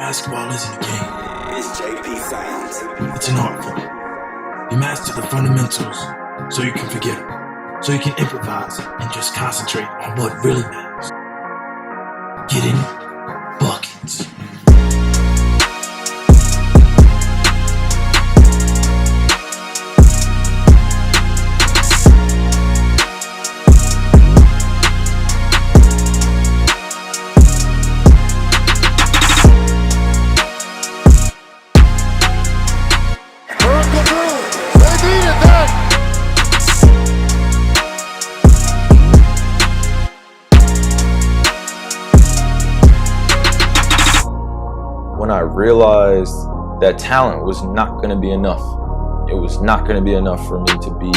Basketball isn't a game. It's JP Sounds. It's an art form. You master the fundamentals so you can forget them. So you can improvise and just concentrate on what really matters. Getting buckets. When I realized that talent was not going to be enough, it was not going to be enough for me to be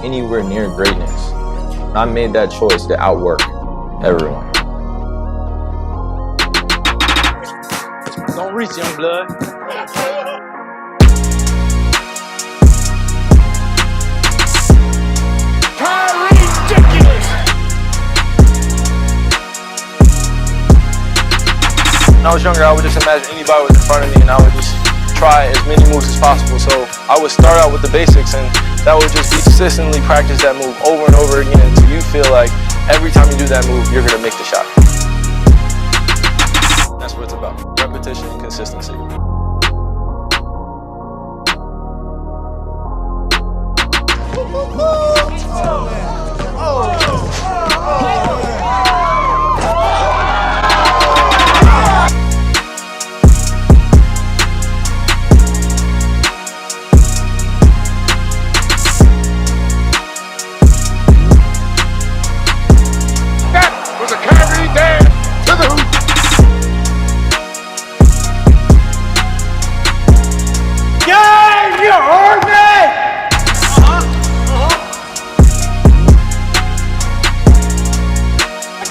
anywhere near greatness. I made that choice to outwork everyone. Don't reach, young blood. When I was younger, I would just imagine anybody was in front of me and I would just try as many moves as possible. So I would start out with the basics and that would just be consistently practice that move over and over again until you feel like every time you do that move, you're going to make the shot. That's what it's about. Repetition and consistency.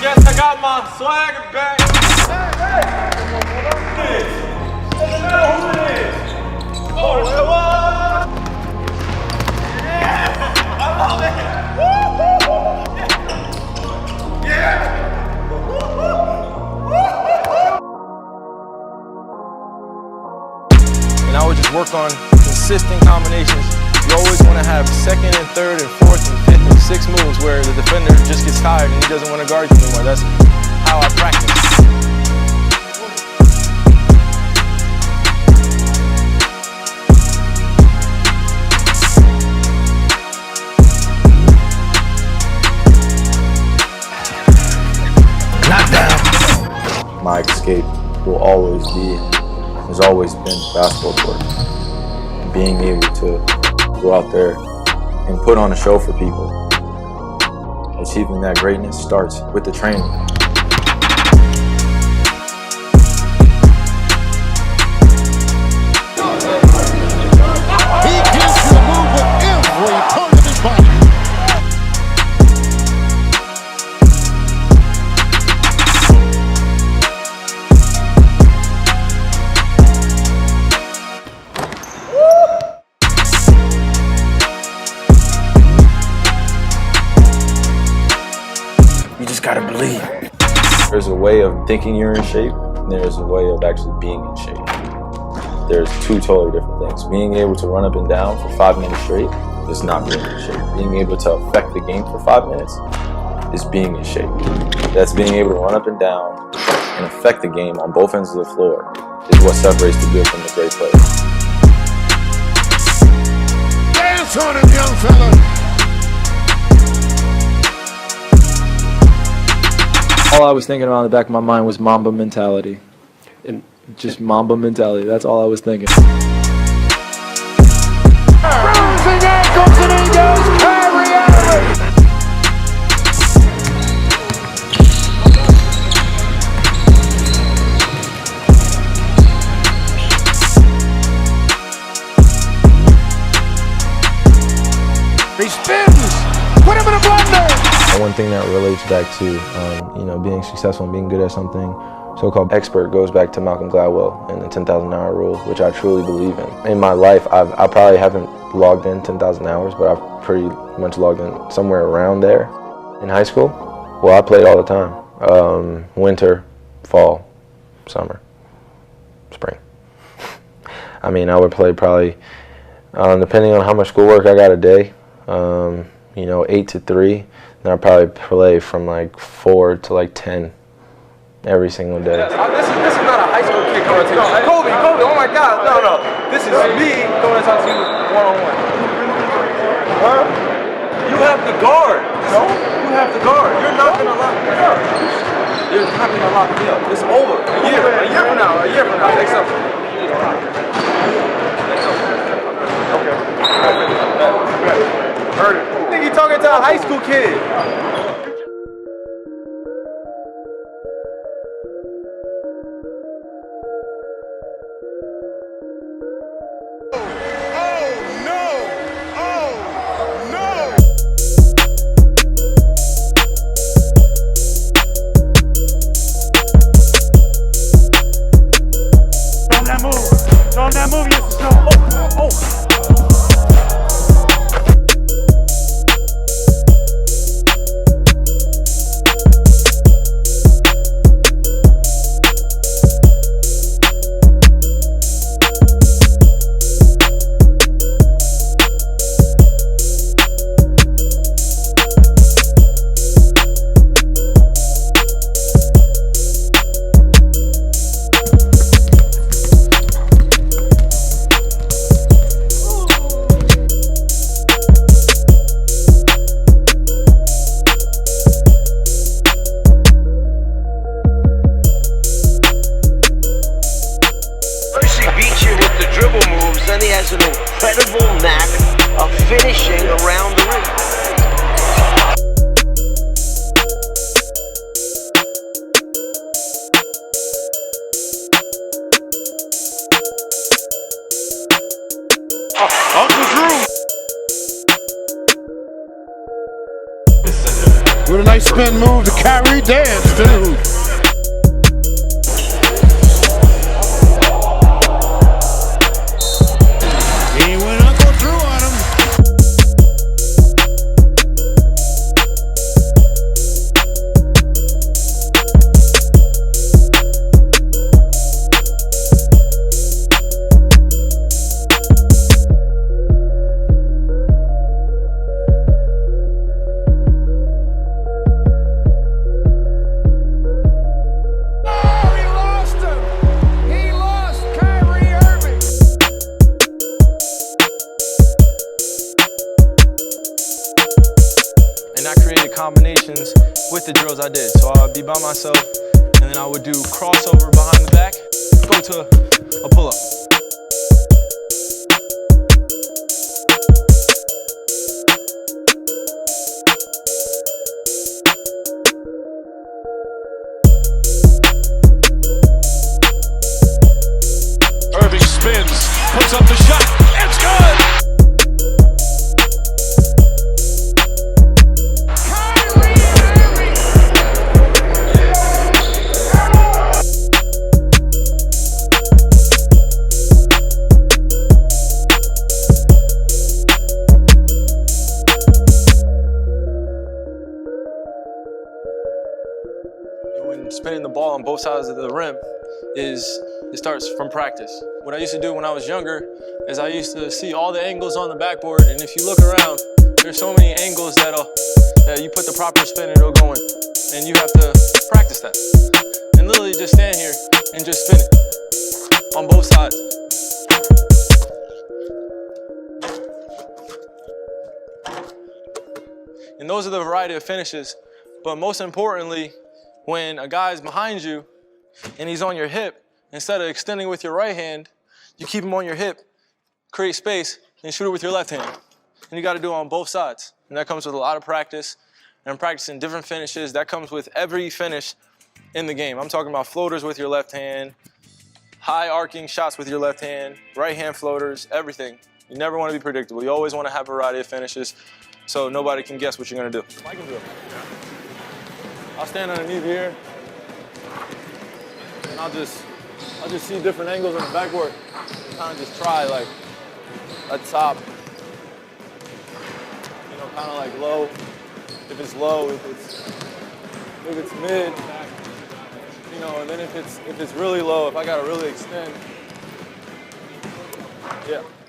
I got my swagger back. And I would just work on consistent combinations. You always want to have second and third and fourth and fifth and sixth moves where the defender just gets tired and he doesn't want to guard you anymore. That's how I practice. Knock down. My escape will always be, has always been basketball court. Being able to go out there and put on a show for people. Achieving that greatness starts with the training. He gives you a move with every part of his body. You just gotta believe. There's a way of thinking you're in shape, and there's a way of actually being in shape. There's two totally different things. Being able to run up and down for 5 minutes straight is not being in shape. Being able to affect the game for 5 minutes is being in shape. That's being able to run up and down and affect the game on both ends of the floor is what separates the good from the great player. Dance on him, young fella. All I was thinking about in the back of my mind was Mamba Mentality. And just Mamba Mentality, that's all I was thinking. Bruising ankles and he goes Kyrie Irving. He spins. Put him in a blender. One thing that relates back to being successful and being good at something, so-called expert, goes back to Malcolm Gladwell and the 10,000-hour rule, which I truly believe in. In my life, I probably haven't logged in 10,000 hours, but I've pretty much logged in somewhere around there. In high school, well, I played all the time. Winter, fall, summer, spring. I mean, I would play probably, depending on how much schoolwork I got a day, 8 to 3. Then I'd probably play from like 4 to like 10 every single day. This is not a high school kid coming to you. Kobe, oh my God, no. This is me going to talk to you one-on-one. Huh? You have the guard. No? You have the guard. You're not going to lock me up. You're not going to lock me up. It's over. A year from now. Next up. Okay. Heard it. I think you're talking to a high school kid. On that move, you used to Then he has an incredible knack of finishing around the rim. Uncle Drew. With a nice spin move to Kyrie dance to the hoop. He went Uncle Drew on him. He lost Kyrie Irving. And I created combinations with the drills I did. So I'd be by myself, and then I would do crossover behind the back, go to a pull-up. Irving spins, puts up the shot. It's good. When spinning the ball on both sides of the rim it starts from practice. What I used to do when I was younger is I used to see all the angles on the backboard, and if you look around, there's so many angles that you put the proper spin and it'll go in, and you have to practice that. And literally just stand here and just spin it on both sides. And those are the variety of finishes, but most importantly, when a guy's behind you and he's on your hip, instead of extending with your right hand, you keep him on your hip, create space, and shoot it with your left hand. And you got to do it on both sides. And that comes with a lot of practice and practicing different finishes. That comes with every finish in the game. I'm talking about floaters with your left hand, high arcing shots with your left hand, right hand floaters, everything. You never want to be predictable. You always want to have a variety of finishes so nobody can guess what you're going to do. I can do it. I'll stand underneath here, and I'll just see different angles on the backboard. Kind of just try like a top, kind of like low. If it's low, if it's mid, and then if it's really low, if I gotta really extend, Yeah.